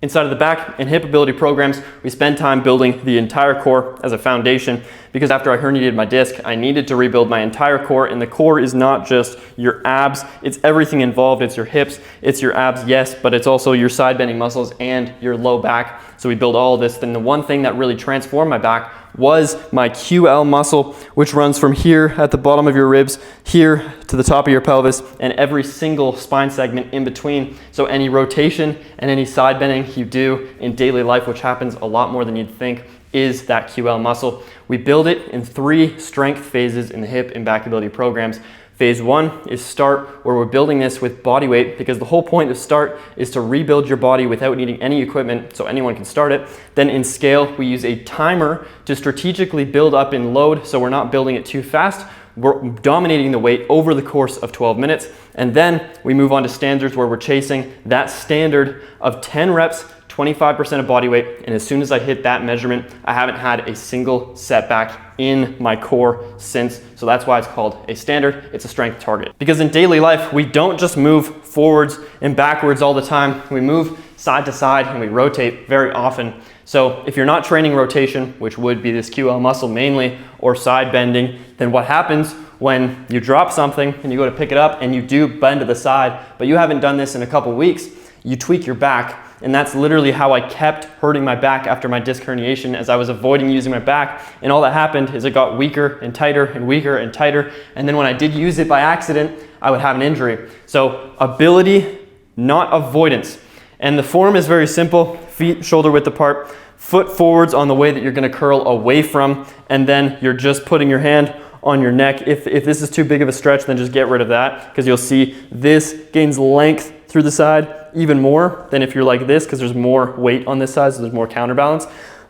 Inside of the back and hip ability programs, we spend time building the entire core as a foundation because after I herniated my disc, I needed to rebuild my entire core, and the core is not just your abs, it's everything involved. It's your hips, it's your abs, yes, but it's also your side bending muscles and your low back. So we build all of this. Then the one thing that really transformed my back was my QL muscle, which runs from here at the bottom of your ribs, here to the top of your pelvis, and every single spine segment in between. So any rotation and any side bending you do in daily life, which happens a lot more than you'd think, is that QL muscle. We build it in 3 strength phases in the hip and back ability programs. Phase 1 is start, where we're building this with body weight, because the whole point of start is to rebuild your body without needing any equipment, so anyone can start it. Then in scale, we use a timer to strategically build up in load, so we're not building it too fast. We're dominating the weight over the course of 12 minutes. And then we move on to standards, where we're chasing that standard of 10 reps, 25% of body weight, and as soon as I hit that measurement, I haven't had a single setback in my core since. So that's why it's called a standard. It's a strength target. Because in daily life, we don't just move forwards and backwards all the time. We move side to side and we rotate very often. So if you're not training rotation, which would be this QL muscle mainly, or side bending, then what happens when you drop something and you go to pick it up and you do bend to the side, but you haven't done this in a couple weeks, you tweak your back. And that's literally how I kept hurting my back after my disc herniation, as I was avoiding using my back. And all that happened is it got weaker and tighter and weaker and tighter. And then when I did use it by accident, I would have an injury. So ability, not avoidance. And the form is very simple: feet shoulder width apart, foot forwards on the way that you're gonna curl away from, and then you're just putting your hand on your neck. If this is too big of a stretch, then just get rid of that, because you'll see this gains length through the side even more than if you're like this, because there's more weight on this side, so there's more counterbalance.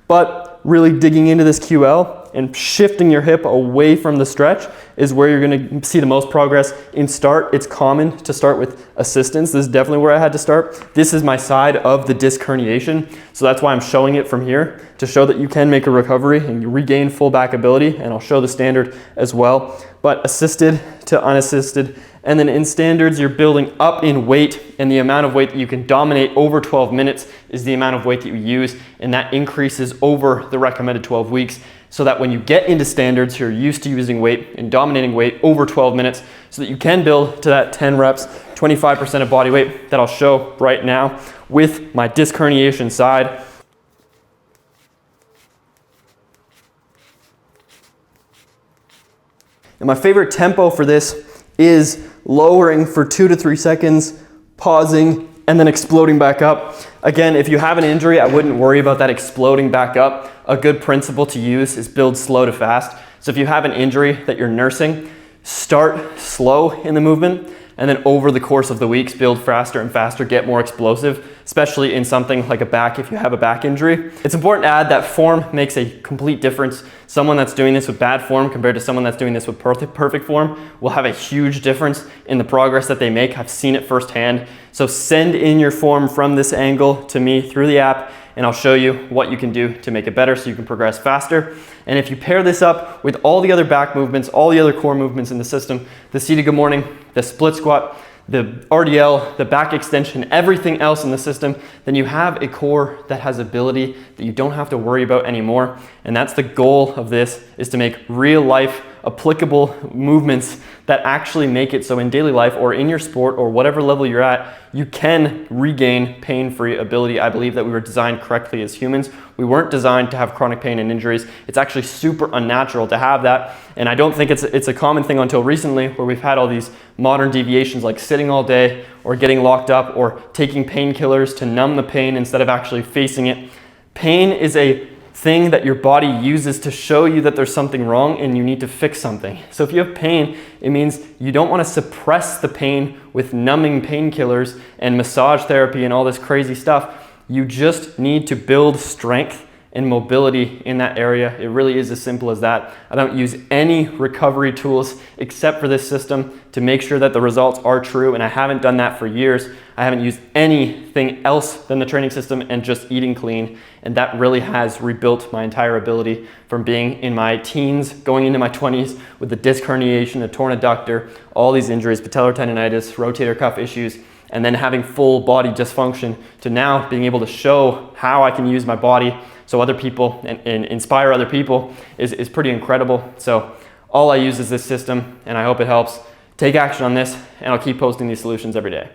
But really digging into this QL and shifting your hip away from the stretch is where you're gonna see the most progress. In start, it's common to start with assistance. This is definitely where I had to start. This is my side of the disc herniation, so that's why I'm showing it from here, to show that you can make a recovery and regain full back ability, and I'll show the standard as well. But assisted to unassisted. And then in standards, you're building up in weight, and the amount of weight that you can dominate over 12 minutes is the amount of weight that you use, and that increases over the recommended 12 weeks, so that when you get into standards, you're used to using weight and dominating weight over 12 minutes, so that you can build to that 10 reps, 25% of body weight that I'll show right now with my disc herniation side. And my favorite tempo for this is lowering for 2 to 3 seconds, pausing, and then exploding back up. Again, if you have an injury, I wouldn't worry about that exploding back up. A good principle to use is build slow to fast. So if you have an injury that you're nursing, start slow in the movement, and then over the course of the weeks, build faster and faster, get more explosive, especially in something like a back if you have a back injury. It's important to add that form makes a complete difference. Someone that's doing this with bad form compared to someone that's doing this with perfect form will have a huge difference in the progress that they make. I've seen it firsthand. So send in your form from this angle to me through the app, and I'll show you what you can do to make it better so you can progress faster. And if you pair this up with all the other back movements, all the other core movements in the system, the seated good morning, the split squat, the RDL, the back extension, everything else in the system, then you have a core that has ability that you don't have to worry about anymore. And that's the goal of this, is to make real life applicable movements that actually make it so in daily life or in your sport or whatever level you're at, you can regain pain-free ability. I believe that we were designed correctly as humans. We weren't designed to have chronic pain and injuries. It's actually super unnatural to have that. And I don't think it's a common thing until recently, where we've had all these modern deviations like sitting all day or getting locked up or taking painkillers to numb the pain instead of actually facing it. Pain is a thing that your body uses to show you that there's something wrong and you need to fix something. So if you have pain, it means you don't want to suppress the pain with numbing painkillers and massage therapy and all this crazy stuff. You just need to build strength and mobility in that area. It really is as simple as that. I don't use any recovery tools except for this system to make sure that the results are true, and I haven't done that for years. I haven't used anything else than the training system and just eating clean, and that really has rebuilt my entire ability from being in my teens, going into my 20s with the disc herniation, a torn adductor, all these injuries, patellar tendonitis, rotator cuff issues, and then having full body dysfunction to now being able to show how I can use my body so other people and inspire other people is pretty incredible. So all I use is this system, and I hope it helps. Take action on this, and I'll keep posting these solutions every day.